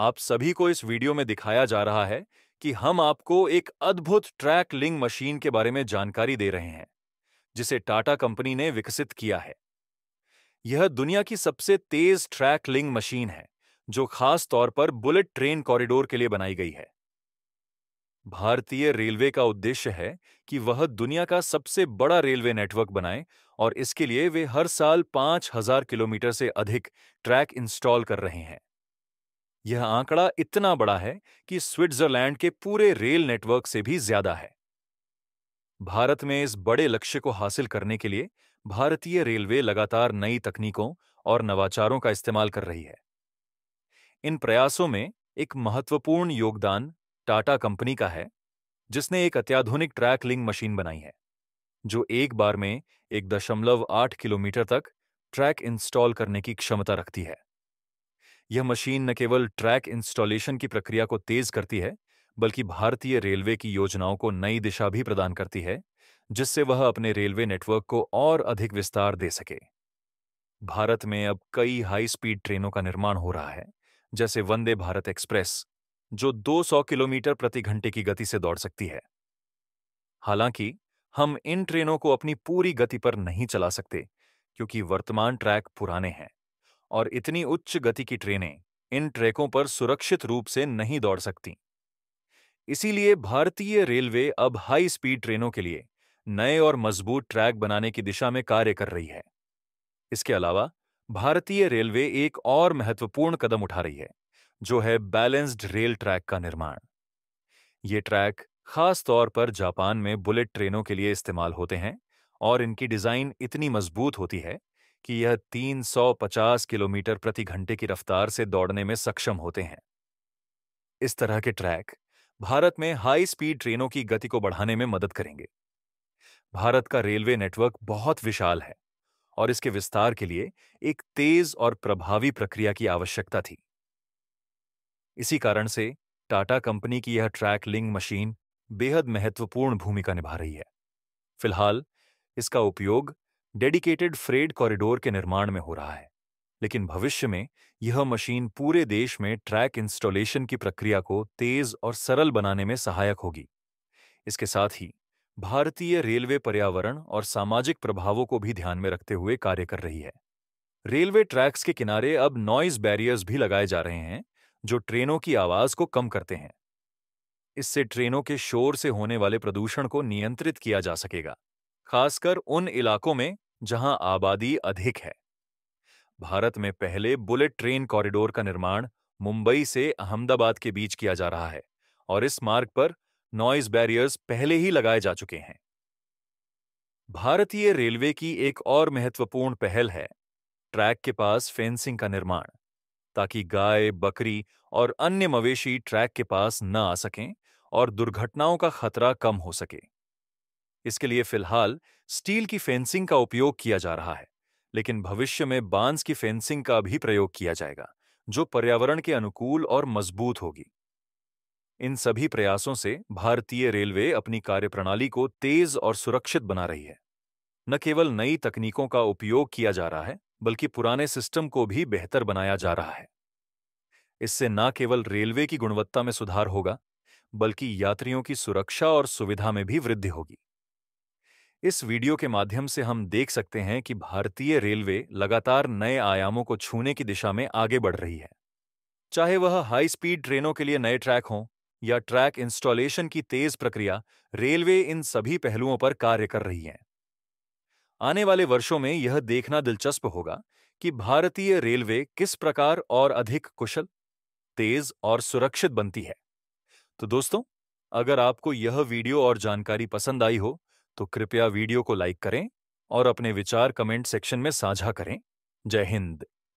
आप सभी को इस वीडियो में दिखाया जा रहा है कि हम आपको एक अद्भुत ट्रैक लिंक मशीन के बारे में जानकारी दे रहे हैं, जिसे टाटा कंपनी ने विकसित किया है। यह दुनिया की सबसे तेज ट्रैक लिंक मशीन है, जो खास तौर पर बुलेट ट्रेन कॉरिडोर के लिए बनाई गई है। भारतीय रेलवे का उद्देश्य है कि वह दुनिया का सबसे बड़ा रेलवे नेटवर्क बनाए और इसके लिए वे हर साल 5,000 किलोमीटर से अधिक ट्रैक इंस्टॉल कर रहे हैं। यह आंकड़ा इतना बड़ा है कि स्विट्जरलैंड के पूरे रेल नेटवर्क से भी ज्यादा है। भारत में इस बड़े लक्ष्य को हासिल करने के लिए भारतीय रेलवे लगातार नई तकनीकों और नवाचारों का इस्तेमाल कर रही है। इन प्रयासों में एक महत्वपूर्ण योगदान टाटा कंपनी का है, जिसने एक अत्याधुनिक ट्रैक लिंक मशीन बनाई है, जो एक बार में 1.8 किलोमीटर तक ट्रैक इंस्टॉल करने की क्षमता रखती है। यह मशीन न केवल ट्रैक इंस्टॉलेशन की प्रक्रिया को तेज करती है, बल्कि भारतीय रेलवे की योजनाओं को नई दिशा भी प्रदान करती है, जिससे वह अपने रेलवे नेटवर्क को और अधिक विस्तार दे सके। भारत में अब कई हाई स्पीड ट्रेनों का निर्माण हो रहा है, जैसे वंदे भारत एक्सप्रेस, जो 200 किलोमीटर प्रति घंटे की गति से दौड़ सकती है। हालांकि हम इन ट्रेनों को अपनी पूरी गति पर नहीं चला सकते, क्योंकि वर्तमान ट्रैक पुराने हैं और इतनी उच्च गति की ट्रेनें इन ट्रैकों पर सुरक्षित रूप से नहीं दौड़ सकती। इसीलिए भारतीय रेलवे अब हाई स्पीड ट्रेनों के लिए नए और मजबूत ट्रैक बनाने की दिशा में कार्य कर रही है। इसके अलावा भारतीय रेलवे एक और महत्वपूर्ण कदम उठा रही है, जो है बैलेंस्ड रेल ट्रैक का निर्माण। ये ट्रैक खास तौर पर जापान में बुलेट ट्रेनों के लिए इस्तेमाल होते हैं और इनकी डिजाइन इतनी मजबूत होती है कि यह 350 किलोमीटर प्रति घंटे की रफ्तार से दौड़ने में सक्षम होते हैं। इस तरह के ट्रैक भारत में हाई स्पीड ट्रेनों की गति को बढ़ाने में मदद करेंगे। भारत का रेलवे नेटवर्क बहुत विशाल है और इसके विस्तार के लिए एक तेज और प्रभावी प्रक्रिया की आवश्यकता थी। इसी कारण से टाटा कंपनी की यह ट्रैक लिंक मशीन बेहद महत्वपूर्ण भूमिका निभा रही है। फिलहाल इसका उपयोग डेडिकेटेड फ्रेट कॉरिडोर के निर्माण में हो रहा है, लेकिन भविष्य में यह मशीन पूरे देश में ट्रैक इंस्टॉलेशन की प्रक्रिया को तेज और सरल बनाने में सहायक होगी। इसके साथ ही भारतीय रेलवे पर्यावरण और सामाजिक प्रभावों को भी ध्यान में रखते हुए कार्य कर रही है। रेलवे ट्रैक्स के किनारे अब नॉइज बैरियर्स भी लगाए जा रहे हैं, जो ट्रेनों की आवाज को कम करते हैं। इससे ट्रेनों के शोर से होने वाले प्रदूषण को नियंत्रित किया जा सकेगा, खासकर उन इलाकों में जहां आबादी अधिक है। भारत में पहले बुलेट ट्रेन कॉरिडोर का निर्माण मुंबई से अहमदाबाद के बीच किया जा रहा है और इस मार्ग पर नॉइज बैरियर्स पहले ही लगाए जा चुके हैं। भारतीय रेलवे की एक और महत्वपूर्ण पहल है ट्रैक के पास फेंसिंग का निर्माण, ताकि गाय, बकरी और अन्य मवेशी ट्रैक के पास न आ सकें और दुर्घटनाओं का खतरा कम हो सके। इसके लिए फिलहाल स्टील की फेंसिंग का उपयोग किया जा रहा है, लेकिन भविष्य में बांस की फेंसिंग का भी प्रयोग किया जाएगा, जो पर्यावरण के अनुकूल और मजबूत होगी। इन सभी प्रयासों से भारतीय रेलवे अपनी कार्यप्रणाली को तेज और सुरक्षित बना रही है। न केवल नई तकनीकों का उपयोग किया जा रहा है, बल्कि पुराने सिस्टम को भी बेहतर बनाया जा रहा है। इससे न केवल रेलवे की गुणवत्ता में सुधार होगा, बल्कि यात्रियों की सुरक्षा और सुविधा में भी वृद्धि होगी। इस वीडियो के माध्यम से हम देख सकते हैं कि भारतीय रेलवे लगातार नए आयामों को छूने की दिशा में आगे बढ़ रही है। चाहे वह हाई स्पीड ट्रेनों के लिए नए ट्रैक हों या ट्रैक इंस्टॉलेशन की तेज प्रक्रिया, रेलवे इन सभी पहलुओं पर कार्य कर रही है। आने वाले वर्षों में यह देखना दिलचस्प होगा कि भारतीय रेलवे किस प्रकार और अधिक कुशल, तेज और सुरक्षित बनती है। तो दोस्तों, अगर आपको यह वीडियो और जानकारी पसंद आई हो, तो कृपया वीडियो को लाइक करें और अपने विचार कमेंट सेक्शन में साझा करें। जय हिंद।